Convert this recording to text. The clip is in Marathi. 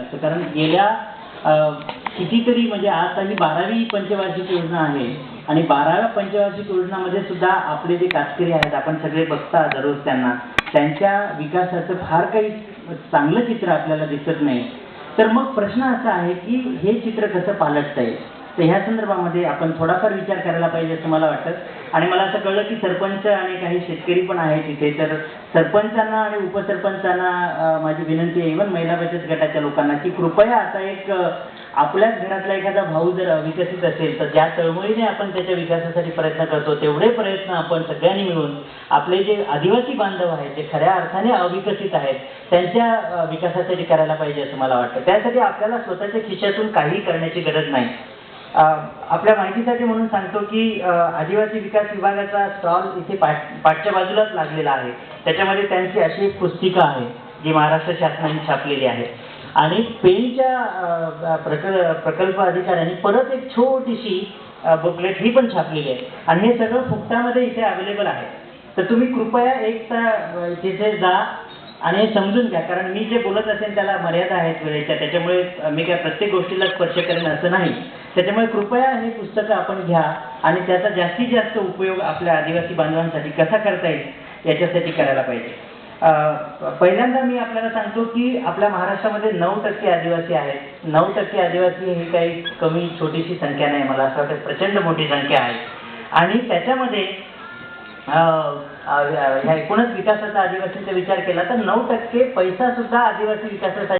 लागतं, कारण गेल्या कितीतरी म्हणजे आता ही 12वी पंचवार्षिक योजना आहे आणि 12व्या पंचवार्षिक योजनामध्ये सुद्धा आपले जे कातकरी आहेत, आपण सगळे बघता दररोज त्यांच्या विकासाचं फार काही चांगलं चित्र आपल्याला दिसत नाही. तर मग प्रश्न असा आहे की हे चित्र कसं पालटता येईल. तर ह्या संदर्भामध्ये आपण थोडाफार विचार करायला पाहिजे असं मला वाटतं. आणि मला असं कळलं की सरपंच आणि काही शेतकरी पण आहेत तिथे, तर सरपंचांना आणि उपसरपंचांना माझी विनंती आहे, इव्हन महिला बचत गटाच्या लोकांना, की कृपया आता एक आपल्याच घरातला एखादा भाऊ जर अविकसित असेल तर ज्या तळमळीने आपण त्याच्या विकासासाठी प्रयत्न करतो तेवढे प्रयत्न आपण सगळ्यांनी मिळून आपले जे आदिवासी बांधव आहेत, जे खऱ्या अर्थाने अविकसित आहेत, त्यांच्या विकासासाठी करायला पाहिजे असं मला वाटतं. त्यासाठी आपल्याला स्वतःच्या खिशातून काही करण्याची गरज नाही. आपल्या माहितीसाठी म्हणून सांगतो की आदिवासी विकास विभागाचा स्टॉल इथे पाठच्या बाजूलाच लागलेला आहे. त्याच्यामध्ये त्यांची अशी एक पुस्तिका आहे जी महाराष्ट्र शासनाने छापलेली आहे आणि पेनच्या प्रकल्प अधिकाऱ्यांनी परत एक छोटीशी बुकलेट ही पण छापलेली आहे आणि हे सगळं फुकटामध्ये इथे अवेलेबल आहे. तर तुम्ही कृपया एक तर तिथे जा आणि हे समजून घ्या, कारण मी जे बोलत असेल त्याला मर्यादा आहेत वेळेच्या, त्याच्यामुळे मी काय प्रत्येक गोष्टीला स्पर्श करेन असं नाही. त्याच्यामुळे कृपया हे पुस्तकं आपण घ्या आणि त्याचा जास्तीत जास्त उपयोग आपल्या आदिवासी बांधवांसाठी कसा करता येईल याच्यासाठी करायला पाहिजे. पहिल्यांदा मी आपल्याला सांगतो की आपल्या महाराष्ट्रामध्ये 9% आदिवासी आहेत. 9% आदिवासी ही काही कमी छोटीशी संख्या नाही, मला असं वाटतं प्रचंड मोठी संख्या आहे. आणि त्याच्यामध्ये ह्या एकूणच विकासाचा आदिवासीचा विचार केला तर 9% पैसा सुद्धा आदिवासी विकासासाठी